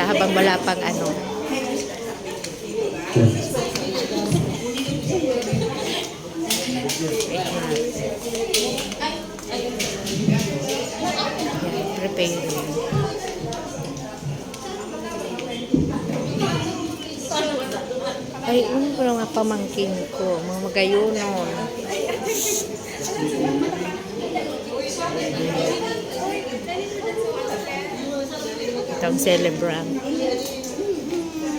habang wala pang ano. Preparing. Ay, ko nga pamangkin ko, mga magayunon. Itong celebrant.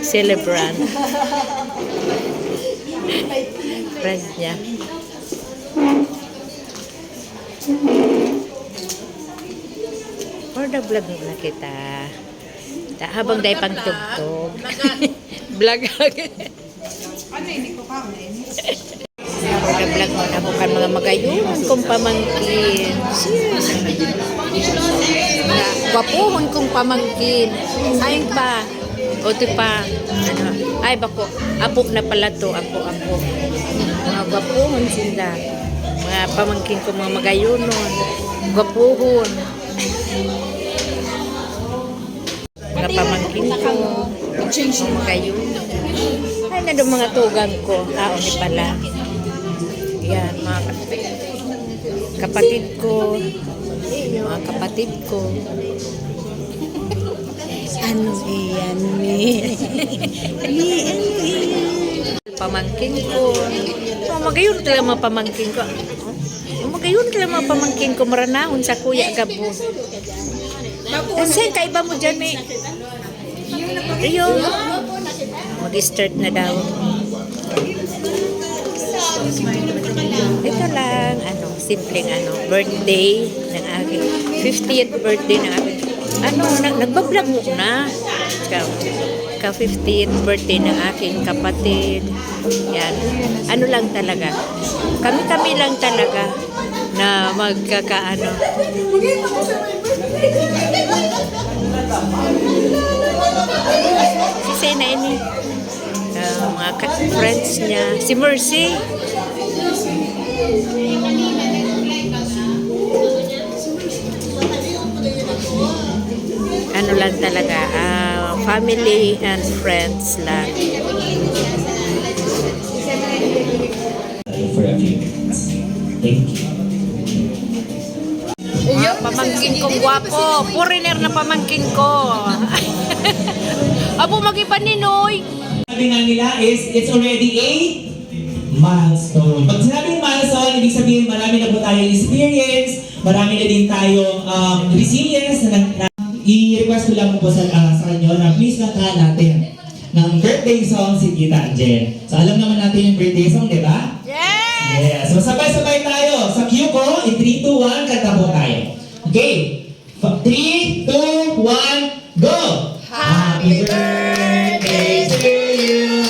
Celebrant. Friend niya. Or the vlog na kita. Habang dahil pang tugtog. Vlog agad. Ano, hindi ko pa. Nag-vlog mo na bukan mga magayunon kong pamangkin. Wapuhon kong pamangkin. Sayang pa. O ito pa. Ano, ay bako. Apo na pala to. Apo. Mga wapuhon sila. Mga pamangkin ko mga magayunon. Wapuhon. Mga pamangkin ko. Mga magayunon. Ay na doon mga tugang ko. Ni pala. Yan, mga kapatid ko. Mga kapatid ko. Ano iyan ni? Pamangkin ko. Magayon talaga mga pamangkin ko. Magayon talaga mga pamangkin ko. Maranahon sa kuya gabo. Kasi kaiba mo dyan eh. Ayun. Mag-start na daw. Ito lang, simpleng birthday ng aking 50th birthday ng aking nagbablog mo na ka 50th birthday ng aking kapatid. Yan. Ano lang talaga. Kami lang talaga na magkakaano. Si Sena ini. Mga friends niya. Si Mercy. Ano lang talaga, family and friends lang. For a few minutes. Thank you. Pamangkin kong gwapo. Foreigner na pamangkin ko. Abo mag-iba ni Noy. Sabi nga nila is, it's already a milestone. Pag sinabing milestone, ibig sabihin marami na po tayong experience, marami na din tayong resilience na i-request ko lang po sa inyo na please kantahan natin ng birthday song si Tita Jen. So alam naman natin yung birthday song, di ba? Yes! Yes! So sabay-sabay tayo. Sa cue ko, in 3, 2, 1, kanta po tayo. Okay? 3, 2, 1, go! Happy birthday to you!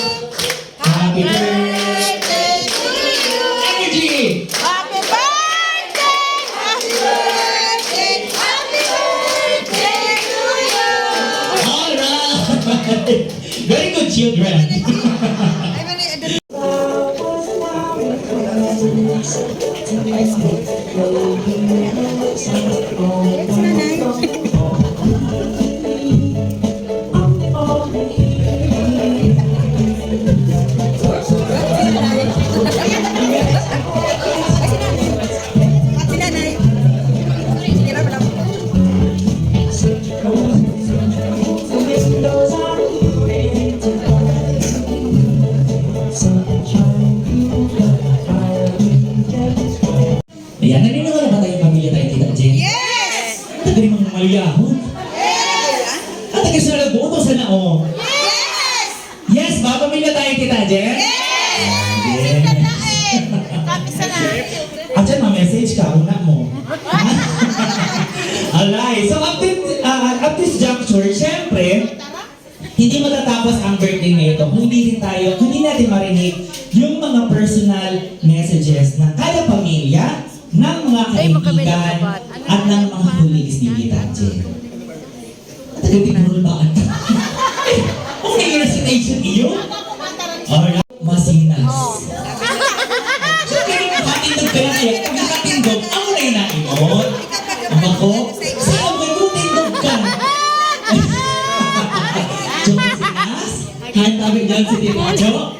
Happy birthday to you! Energy! Happy birthday! Happy birthday! Happy birthday to you! Alright! Very good, children! Ayan, naniniwala ba tayong pamilya tayo, Tita Jen? Yes! Tagay mga maliyahon. Yes! At tagay sa nagbuto sa nao. Yes! Yes ba? Pamilya tayo, Tita Jen? Yes! Kami sa lahat. At dyan, ma-message ka, una mo. Alright, so at this juncture, syempre, hindi matatapos ang birthday na ito kung hindi natin marinig yung mga personal messages ng kada pamilya, ng mga kaibigan, at ng mga colleagues ni Tita Jen. At nagtitigurul ba ang okay, yung recitation iyo? Alright, masinas. So, kaya makatindog ka na kaya, pag nakatindog, ako na yung nainod. Ang ako, sa'yo, may kutindog ka. Kahit sabi dyan si Tito Jo.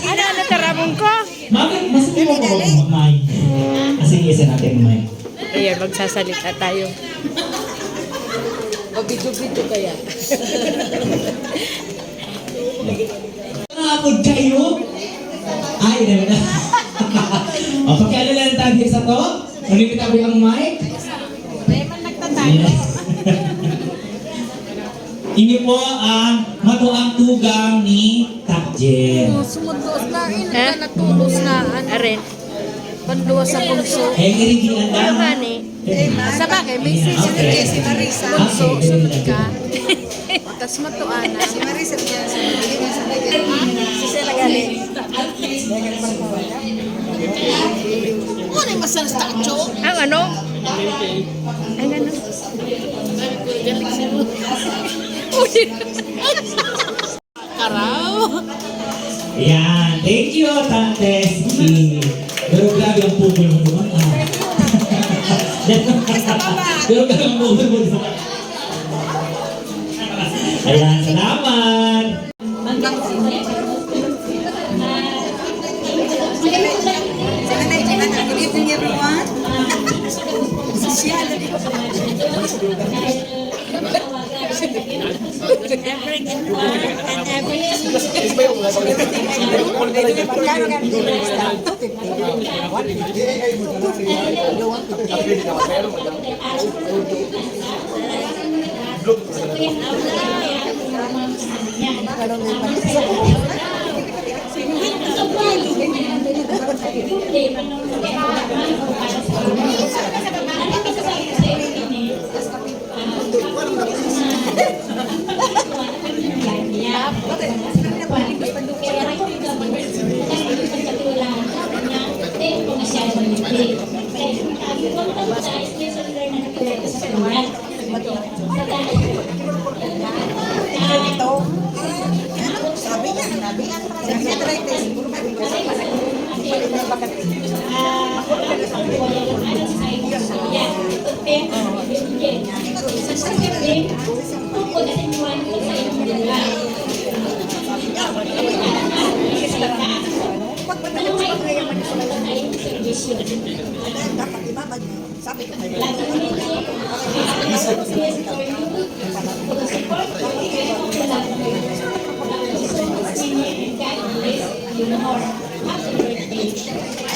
Ano taramong ko? Bakit? Mas mo ko mag-mic. Kasi isa natin mic. Ayan, magsasalita tayo. Mabidyo-bidyo kaya. Nakapod kayo? Ay, dami na. O, pakialo lang tayo sa to. Ulit tabi ang mic. Yes. Ini po ang matuang tugang ni Takjen. Sumudos na, Ha? natulos na. Aren. Panduwa sa punso. Eh, irigilan Ano ba lang. ni? Sa bagay, may Yeah, station okay. si Marisa. Okay, Punso, sunod ganun ka. lang. Tapos matuana. Si Marisa niya. Si Sela Gali. Ano yung masang statue? Ang ano? Ang ano? Karaw. Yan. Thank you, Tante Ski. Pero grabe ang pupul mo naman. Pero grabe ang pupul mo naman. Ayan, salamat. Good evening, everyone.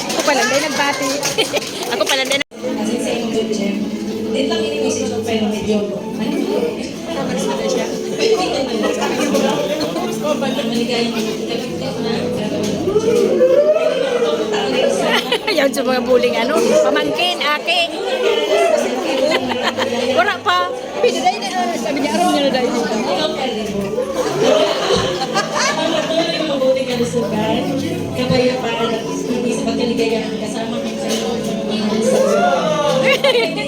Ako pala din nagbati. Ako pala din. Kasi sa inyo doon dyan, din lang ini-message ko pero medyo Yan sa mga buling ano, pamangkin, ake. Wala pa. Pinaday na, sabi niya, araw niya na dahil. mabuti ka lusugan, kapayapaan at hindi sa pagkaligayahan kasama ng sa iyo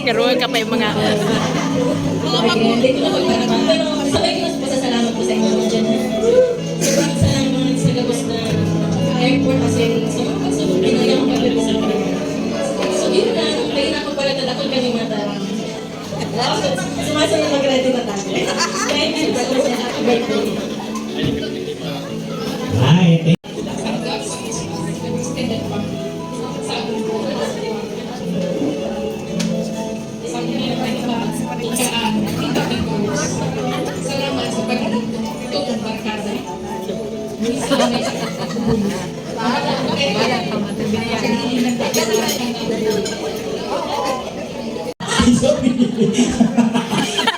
Karuan ka pa yung mga... hindi ko na magparaman. Pero sabay ko na pasasalamat ko sa inyo dyan. Sobrang salamat sa gabos na airport kasi sa mga pagsunod, pinayang kami sa kanya. So yun na, kayo na ako pala talakon kami mata. Sumasa na mag-ready na tayo. Thank you so much. Happy birthday. Hi, thank Salamat sa pag-ito ng barkada.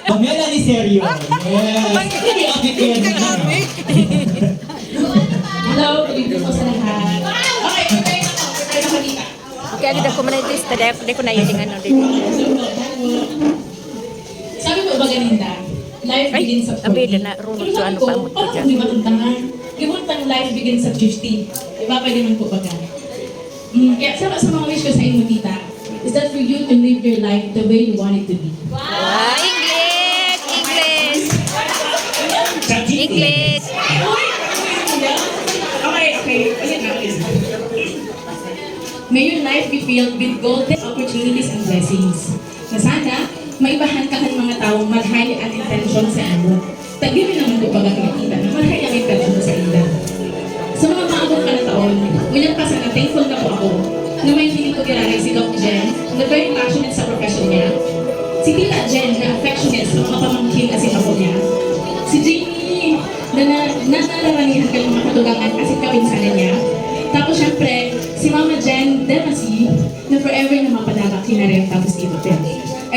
Pamela ni Seryo. Yes. Hello, good evening po sa lahat. Okay, okay na kanina. Kaya agad ako managis, hindi ko na yun yung ano din. Sabi mo ba ganinda? Life Ay, begins at 40. abida na, runod sa ano pa mo to dyan. Di matuntangan. Gibuntang life begins at 50. Iba pwede man po baga. Kaya sa mga wish ko sa inyo, tita, is that for you to live your life the way you want it to be. Ah, English! English! English! Okay. Ulit natin. May your life be filled with golden opportunities and blessings. Na sana, maibahan ka ng mga taong maghay at intention sa imo. Tagili naman ko pagkakita na maghay ang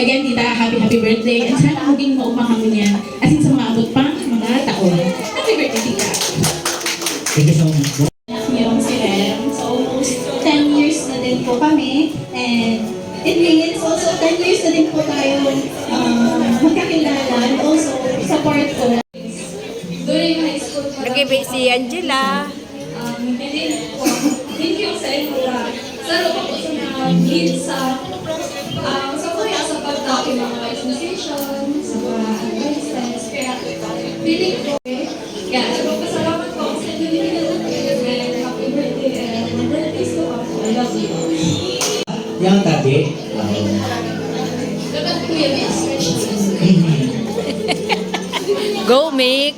again, tita, happy birthday. At sana maging maumahang mo niya. As in sa mga abot pang mga taon. Happy birthday, tita. Thank you so much. Yung si Em. So, almost 10 years na din po kami. And it means also 10 years na din po tayo magkakilala. And also, support ko. During high school, Nag-ibig si Angela. thank you sa inyo. Sa loob ako sa mga needs sa kuya sa pagdaki mga vice musician, sa mga advices. Kaya, feeling ko, kaya salamat po sa inyo. And happy birthday and my birthday to ako. I love you. Yang tabi. Dapat kuya, may stretch. Go, Mick!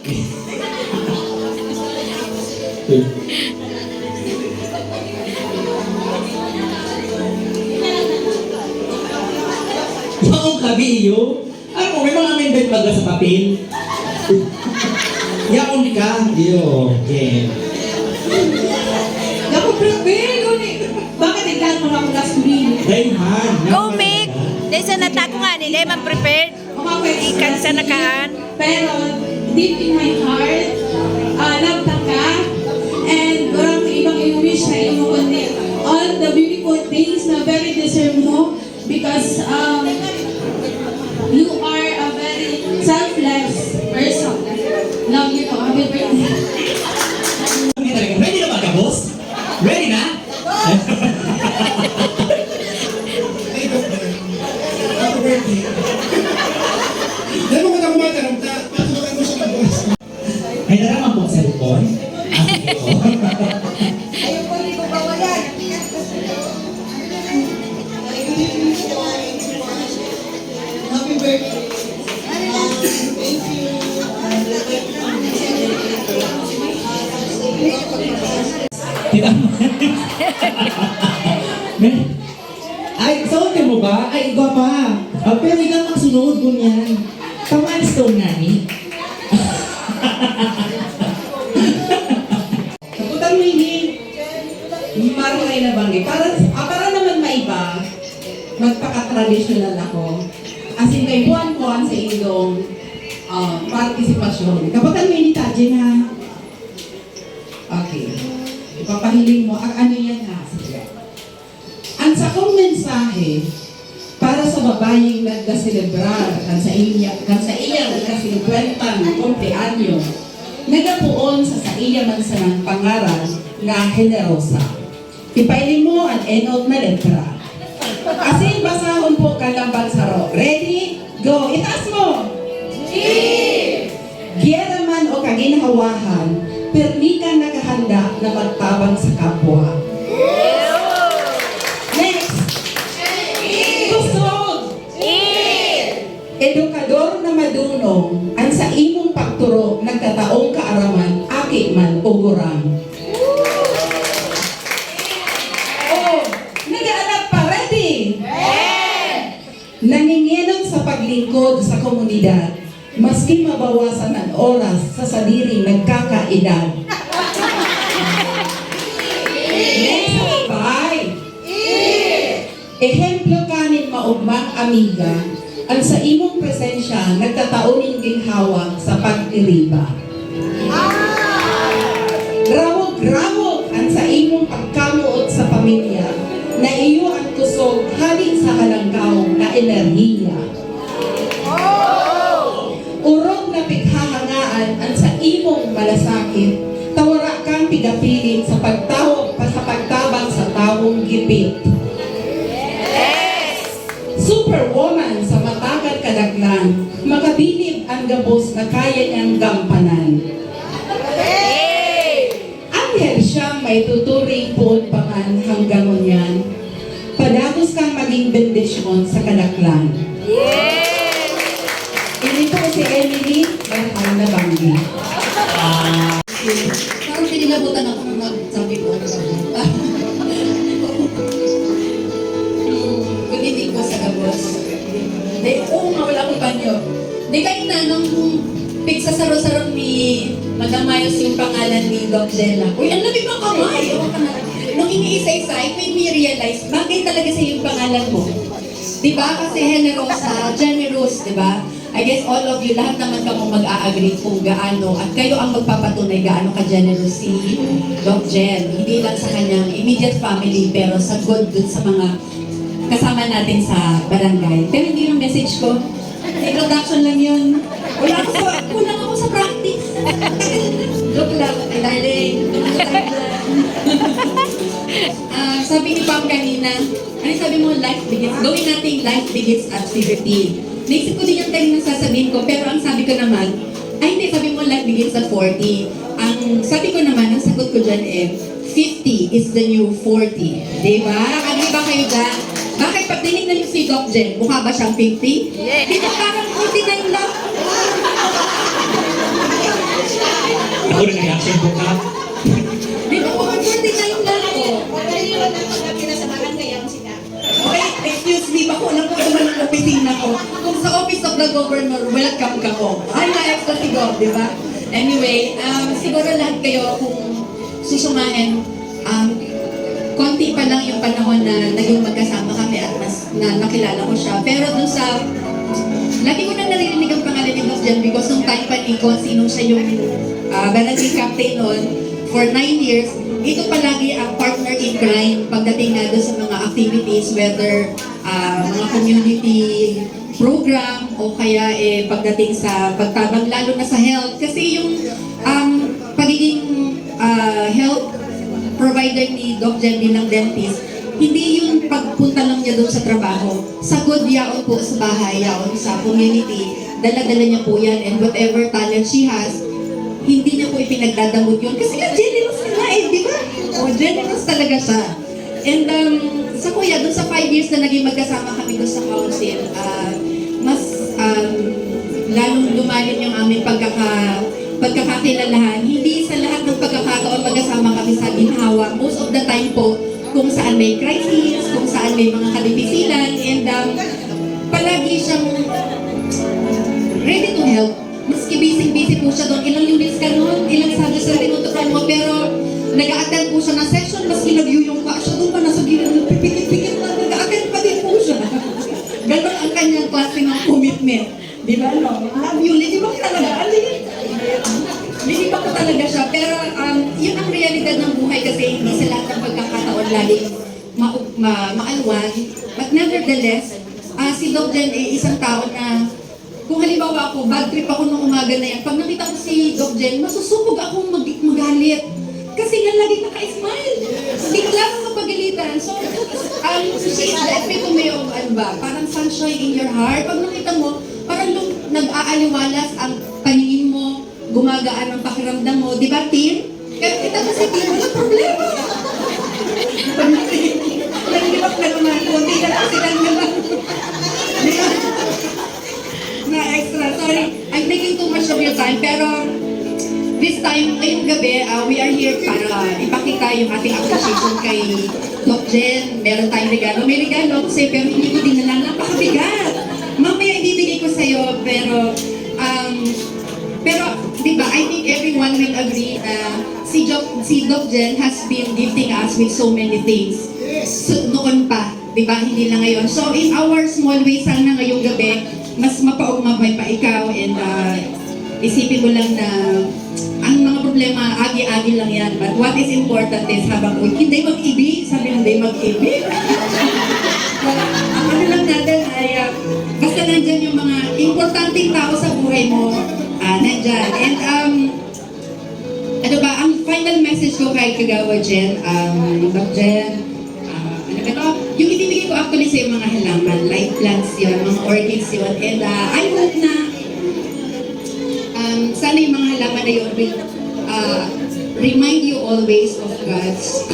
Yung kabiyo. Ano mo, may mga amendment baga sa papel. Yaon ka. Iyo. Okay. Naku, bakit naglaan mo na ako last week? Rayhan. Go, Mick! Dahil sa natako nga nila, man prepared. Ikan sa nakaan. Pero, deep in my heart, love ka. And walang ibang i-wish na iyo kundi all the beautiful things na very deserve mo because you are a very selfless person. Love you po. Happy birthday. Ready na ba ka, boss? Ready na? Ay, naraman po sa lupon. Ayun po, hindi ko bawalan. Happy birthday. Tita mo. Ay, saotin mo ba? Ay, iba pa. Pero ikaw ang sunod mo niyan. Ka-milestone na ni. Kaputan mo hindi. Parang ay nabanggit. Para naman maiba, magpaka-traditional ako. As in, may buwan-buwan sa inyong partisipasyon. Kaputan mo hindi, Tadje na. Okay. Ipapahiling mo. Ano yan ha? Sige. Ang sakong mensahe para sa babayeng nagda-celebrar kan sa iyang ika-50 kumpleanyo nagapuon sa iya man sa ng pangaran nga generosa. Ipailing mo ang enod na letra. Asin basahon po kalang bansaro. Ready? Go! Itaas mo! Giyera man o kaginhawahan, permikan nakahanda na magtabang sa kapwa. Next! Kusog! Edukador na madunong, ang sa imong pagturo nagkataong kaaraman, aki man ugurang. Oh, nag-aalap pa, ready? Nanginginom sa paglingkod sa komunidad, maski mabawasan ang oras sa sadiring nagkakaedad. Next, bye! Ehemplo kanin maugmang amiga, ang sa imong presensya nagtatauning ginhawang sa pagdiriba. Rawog-rawog ang sa imong pagkamuot sa pamilya, na iyo ang kusog halin sa halanggaw na enerhiya. Urog na pikhahangaan ang sa imong malasakit, tawara kang pigapilit sa pagtabang sa tawong gipit. Superwoman sa matagad kadaglan, makabilib ang gabos na kaya niyang gampanan. Anghel siyang may tuturing poon pa man hanggang ngunyan. Padagos kang maging bendisyon sa kadaklan. Ini po si Emily Barhal na Banggi. Parang pinilabutan ako nung nagsabi ko ano sa mga. Good evening po sa Gabos. Oo nga, wala akong panyo. Di kayo na, nung pigsa saro-sarong ni Magamayos yung pangalan ni Doc Della. Uy, ang lamig ng kamay! Nung iniisa-isa, it made me realize, bagay talaga sa yung pangalan mo. Di ba? Kasi generous, di ba? I guess all of you, lahat naman kamo mag-a-agree kung gaano at kayo ang magpapatunay gaano ka-generous si Doc Jen. Hindi lang sa kanyang immediate family, pero sa good dun sa mga kasama natin sa barangay. Pero hindi yung message ko. Introduction lang yun. Kulang ako sa practice. Joke lang, ay darling. Sabi ni Pam kanina, ano sabi mo, gawin natin life begins at 50. Naisip ko din yung kanina sasabihin ko, pero ang sabi ko naman, ay hindi, sabi mo life begins at 40. Ang sabi ko naman, ang sagot ko dyan 50 is the new 40. Diba? Ano ba kayo dyan? Bakit pag tinignan niyo si Doc Jen, mukha ba siyang 50? Yeah. Di ba parang 49 lang? Ako rin reaction ko ka. Di ba parang 49 lang ako? Okay, excuse me, bako lang po naman ang opisina ko. Kung sa Office of the Governor, welcome ka ko. Ay, na-extra si Gov, di ba? Anyway, siguro lahat kayo kung susumahin, konti pa lang yung panahon na naging magkasama kami at mas na nakilala ko siya. Pero dun sa, lagi ko na naririnig ang pangalan ni Doc Jen because nung time pa ni Consi, nung siya yung barangay captain noon for 9 years, ito palagi ang partner in crime pagdating na doon sa mga activities, whether mga community program o kaya pagdating sa pagtabang lalo na sa health. Kasi yung pagiging health provider ni Doc Jen bilang dentist, hindi yung pagpunta lang niya doon sa trabaho. Sagod yaon po sa bahay, yaon sa community, dala-dala niya po yan, and whatever talent she has, hindi niya po ipinagdadamot yun. Kasi nga, generous sila di ba? O, generous talaga siya. And sa kuya, doon sa 5 years na naging magkasama kami doon sa council, mas lalong lumalim yung aming pagkakakilalahan. Hindi sa lahat ng pagkakataon magkasama kami sa ginhawa. Most of the time po, kung saan may crisis, kung saan may mga kadipisilan, and palagi siyang ready to help. Maski busy po siya doon. Ilang units ka noon, ilang subjects na tinutukan mo, pero nag-a-attend po siya ng session, maski nag-view yung pa siya doon pa nasa gilid, nagpipikit-pikit na, nag-a-attend pa din po siya. Ganon ang kanyang klase ng commitment. Di ba, no? Love you, di ba talaga? Hindi pa ko talaga siya, pero yun ang realidad ng buhay kasi hindi sa lahat ng pagkakataon laging maalwan. But nevertheless, si Doc Jen isang tao na kung halimbawa ako, bad trip ako nung umaga na yan, pag nakita ko si Doc Jen, masusubog akong magalit. Kasi nga laging naka-smile. Bigla akong mapagalitan. So, she is the epitome of, parang sunshine in your heart. Pag nakita mo, parang nag-aaliwalas ang paningin mo, gumagaan ang pakiramdam mo. Di ba, Tim? Kaya kita ko si Tim, walang problema. Nag-give up na naman. Kunti na lang sila naman. Di ba? Na extra. Sorry, I'm taking too much of your time. Pero this time, ngayong gabi, we are here para ipakita yung ating appreciation kay Doc Jen. Meron tayong regalo. May regalo kasi pero hindi ko din na napakabigat. Mamaya ibibigay ko sa'yo, pero di ba, I think everyone will agree si Doc Jen has been gifting us with so many things. So, noon pa, di ba, hindi lang ngayon. So, in our small way, sana ngayong gabi, mas mapaumabay pa ikaw and isipin mo lang na ang mga problema, agi-agi lang yan. But what is important is habang hindi mag-ibig, sabi hindi mag-ibig. Ang ano lang natin ay basta nandyan yung mga importanteng tao sa buhay mo, nandyan. And ano ba, ang final message ko kay Kagawa Jen, Doc Jen, ano ba ito? Yung ibibigay ko actually sa yung mga halaman, life plants yun, mga orchids yun. And I hope na sana yung mga halaman na yun will remind you always of God's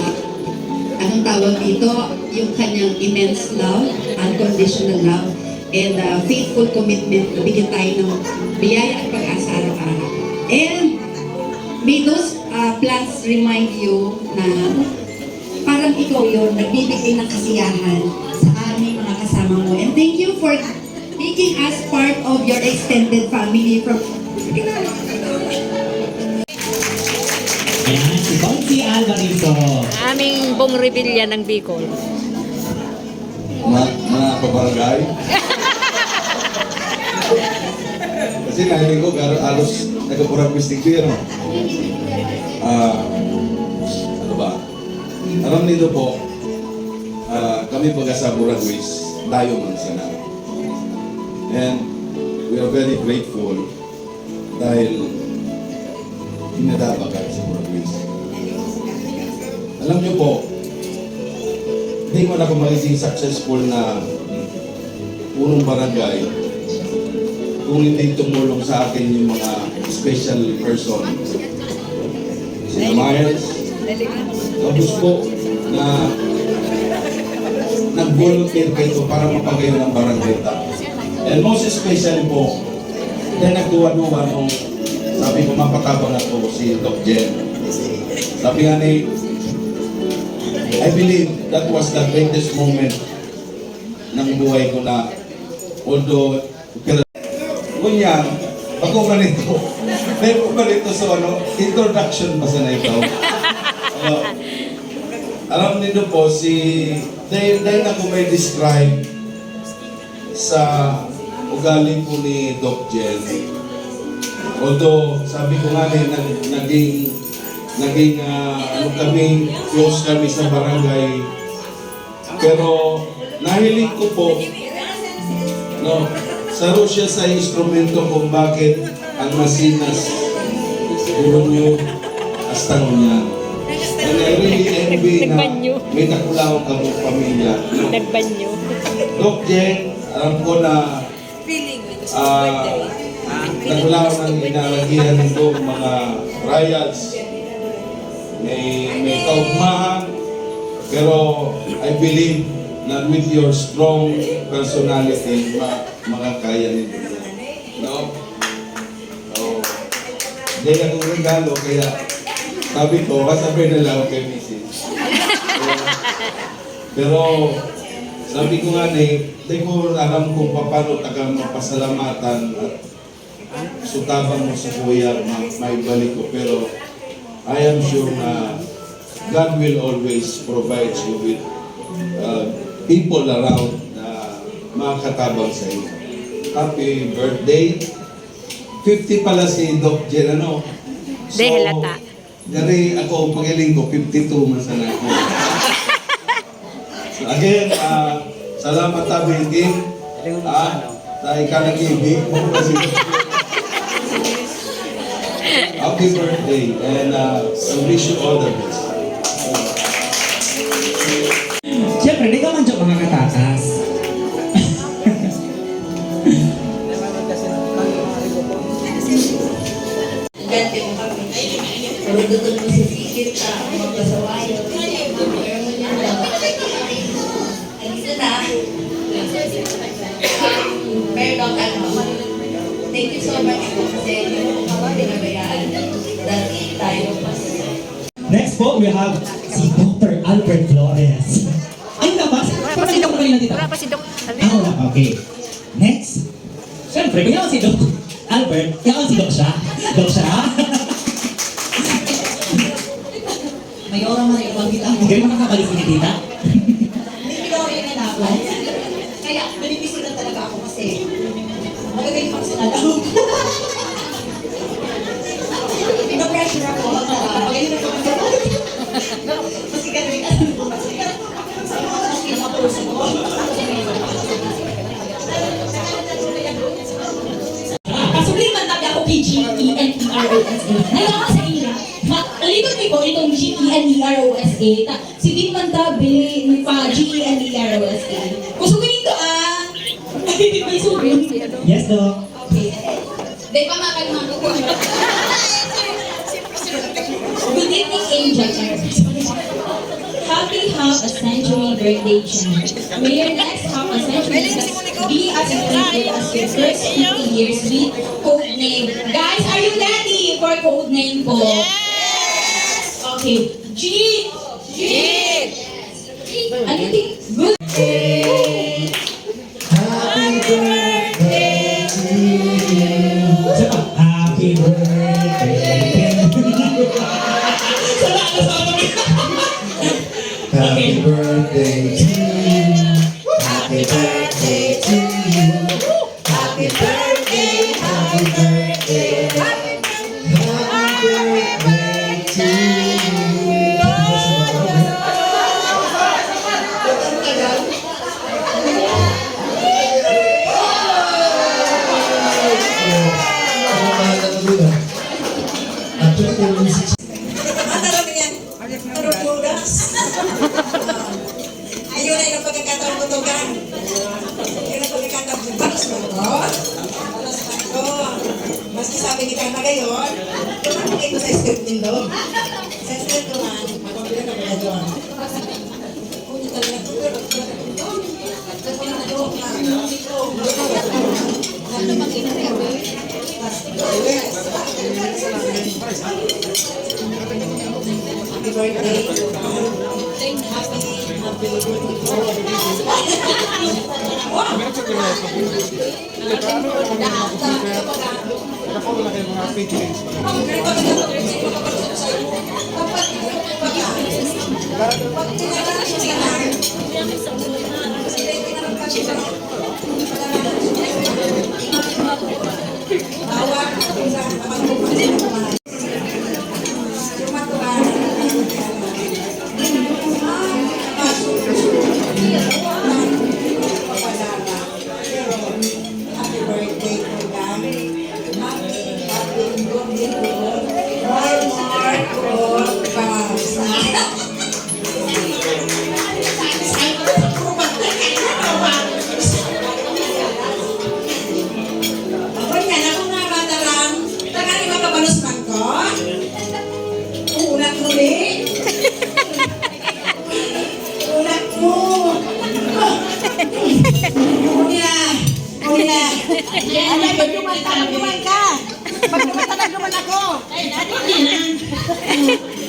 anong tawag dito, yung kanyang immense love, unconditional love, and faithful commitment na bigyan tayo ng biyaya at pag-asa araw-araw. And may those plants remind you na parang ikaw yun, nagbibigay ng kasiyahan sa aming mga kasama mo. And thank you for making us part of your extended family from Ayan, si Consi Alvarizo. Aming Bong Revilla ng Bicol. Mga pabarangay. Kasi nahiling ko, alos nagkapurang mistik ko yan. Ano ba? Alam nito po, kami pagka sa Buragwis, tayo man sana. And we are very grateful dahil pinadabagan sa Buragwis. Alam niyo po, hindi ko na ako magiging successful na punong barangay kung hindi tumulong sa akin yung mga special person. Si Myers, tapos po na nag-volunteer kayo para mapagayon ng barangay. And most especially po, dahil nagduwa-duwa nung sabi ko mapatabang ako si Doc Jen. Sabi nga ni, I believe that was the greatest moment ng buhay ko na although kunyang, bago ba nito? Bago ba nito sa introduction pa sa na ito? Alam nito po, dahil ako may describe sa ugali po ni Doc Jen. Although, sabi ko nga naging kami, close kami sa barangay. Pero, nahilig ko po, saro siya sa instrumento kung bakit ang Masinas, Burunyo, Astang niya. And I really envy na may nakulawang kamong pamilya. Nagbanyo. Doc Jen, alam ko na nakulawang ang inalagihan nito mga riots. May kaugmahan, pero I believe na with your strong personality, makakaya nito. No? So, hindi akong regalo, kaya sabi ko, kasabi na lang kay Mrs. Pero, sabi ko nga hindi ko alam kung paano tagang mapasalamatan at sutabang mo sa kuya, maibalik ko. Pero, I am sure na God will always provide you with people around na makakatabang sa iyo. Happy birthday! 50 pala si Doc Jen, ano? Di halata. Dari ako, pagaling ko, 52 man sana ako. So again, salamat tabi din. Dahil ka nag-ibig mo kasi. Happy birthday and I wish you all the best. Siyempre, di ka man dyan mga katatas. Ganti mo kami. Pero doon mo si Sikit ka, magpasawayo. Alisa na. Pero thank you so much po kasi yung pinabayaan dati tayo mas. Next po, we have si Dr. Albert Flores. Ay, napas? Wala pa si Doc. Wala pa si Doc. Wala, okay. Next. Siyempre, kaya si Doc Albert, kaya si Doc siya. Doc siya. May oras man yung pagkita mo. Hindi mo nakakalis ni tita. Hindi ko yung natapos. Kaya, manipis na talaga ako kasi magagaling ako sa nalawag. Na-pressure ako. Magaling ako sa kasi gano'n ang person ko. Pasugin man tabi ako kay G-E-N-E-R-O-S-A. Nalaman sa ira. Malikot ko itong G-E-N-E-R-O-S-A. Si Din man tabi, pa G-E-N-E-R-O-S-A. Kusugin ito Ay, may sugin. Yes, Doc. Di pa makalman ko. Good evening, Angel. Happy half a century birthday, Chen. May your next half a century be as incredible as your first 50 years with code name. Guys, are you ready for code name po? Yes! Okay. G! G! Ano yung good day? Happy birthday to you. Happy birthday. Happy birthday to you. Happy birthday. 2 Matarami yan. Turuturas. Ayun ay ang pagkakataon ko tugan. Ayun ang pagkakataon ko. Balas mo ko. Balas mo ko. Maski sabi kita na gayon, tumamagay ko sa script nilo. Sa script ko man, mapapila ka pala doon. Kung talaga ito, pero happy birthday. Happy birthday to them.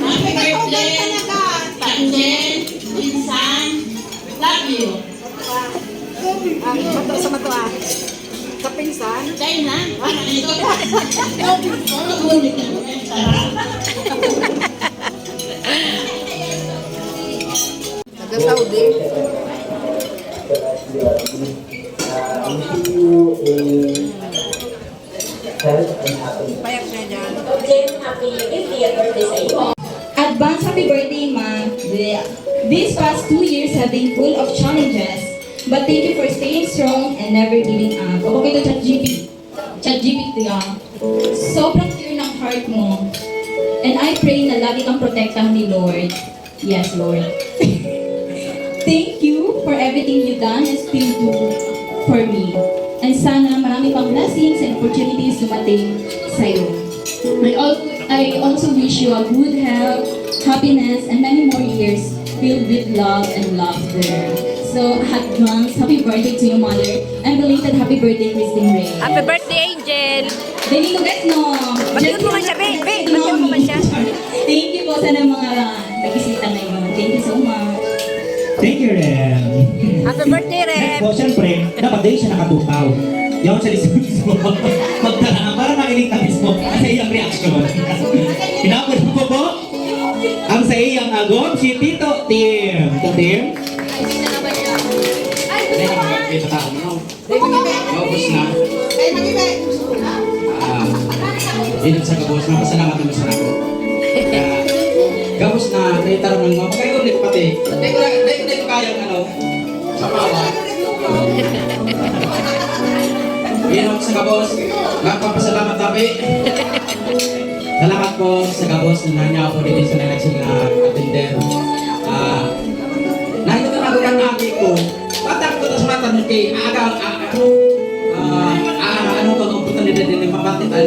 Happy birthday, Angel, Insan, love you. Sa matua. Sa pinsan. Tayo na. Ito. Ulit na. Taga-Saudi. Payak na dyan. Happy 50th birthday sa iyo. Advance happy birthday, Ma. These past 2 years have been full of challenges, but thank you for staying strong and never giving up. Okay to ChatGPT, sobrang clear ng heart mo. And I pray na lagi kang protektahan ni Lord. Yes, Lord. Thank you for everything you've done and still do for me. And sana marami pang blessings and opportunities dumating sa'yo. I also wish you a good health, happiness, and many more years filled with love and laughter. So, advance, happy birthday to your mother, and belated happy birthday, Christine Ray. Happy birthday, Angel! Benito Betno! Ba't mo man siya, babe? Ba't mo man siya? Thank you po sa mga nag-isita ngayon. Thank you so much. Thank you, Rem. Happy birthday, Next Rem! po, syempre, dapat din siya nakatupaw. Yaw siya mismo. Magtanaan, para makinig ka mismo sa iyang reaction. Hinapon po po ang sa iyang agom, si Tito Tim. Tito Tim? Gabos na. Inom sa gabos na. Pasalamat naman sa ako. Gabos na. Naitarong ng mga. Pagkain ulit pati. Dahil ko kayang sa pawa. Inom sa gabos. Nagpapasalamat tabi. Salamat po sa gabos na niya ako dito sa nalagsing na attender. Nahito na nagulang aki ko. Patak ko tas mata ng kay ano ko nung putan nila din ng mabatit ay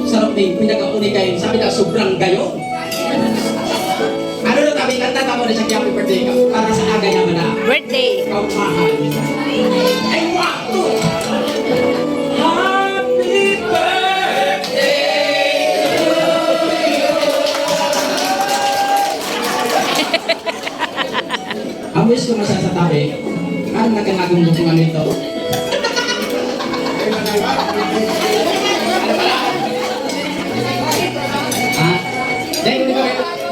sarap din pinag-uni kayo sabi na sobrang gayo ano na tabi kanta mo na sa happy birthday ka para sa aga naman na Birthday! ikaw mahal ay wakto happy birthday ang wish ko masasatabi ano nagkanagong dukungan nito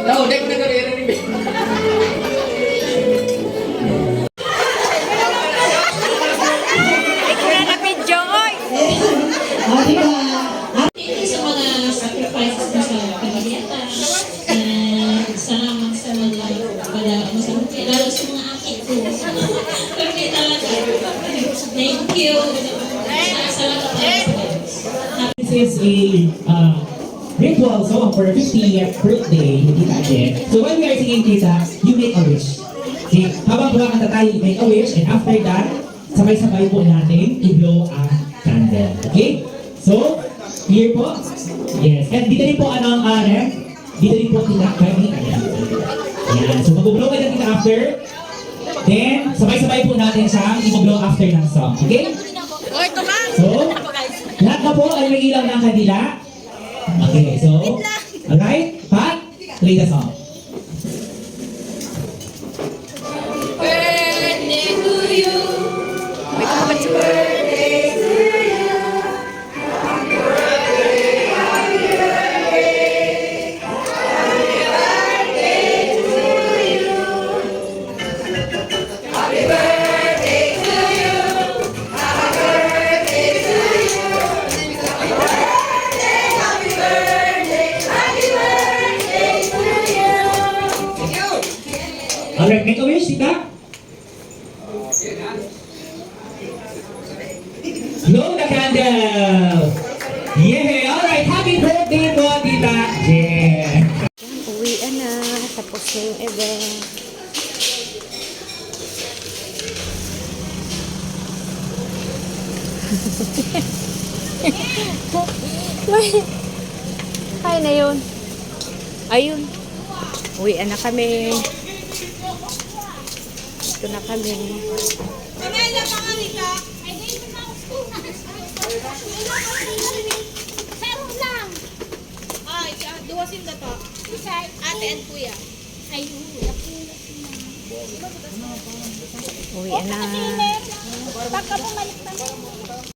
Ikaw na na video, oy! Thank you sa mga sacrifices mo sa pamilya. Salamat sa mga lalo sa mga akit ko. Kasi talaga. Thank you. Salamat. This is a ritual song for 50th birthday ni Tita Jen. So when we are singing, Tita, you make a wish. Okay, habang kumakanta tayo, you make a wish, and after that, sabay-sabay po natin i-blow ang candle. Okay? So, here po. Yes. And dito rin po ano ang ref. Dito rin po Tita Kami. Ayan. So, mag-blow ka na Tita after. Then, sabay-sabay po natin siyang i-blow after ng song. Okay? So, lahat na po ay may ilaw ng kandila. Okay, so, alright, Pat, play the song. Birthday to you. Birthday to you. Happy birthday, happy birthday. Happy birthday to you. Happy birthday to you. Happy birthday to you. Happy birthday, happy birthday, happy birthday to you. Alright, make a wish, Tita. Blow the candle! Yeah! Alright, happy birthday po, Tita Jen! Uwian na. Tapos na yung event. Ay na yun. Ayun. Uwian na kami. Ito na kami. Meron lang. Ay, duwasin na to. Ate and kuya. Ay, Uwian na. baka bumalik na.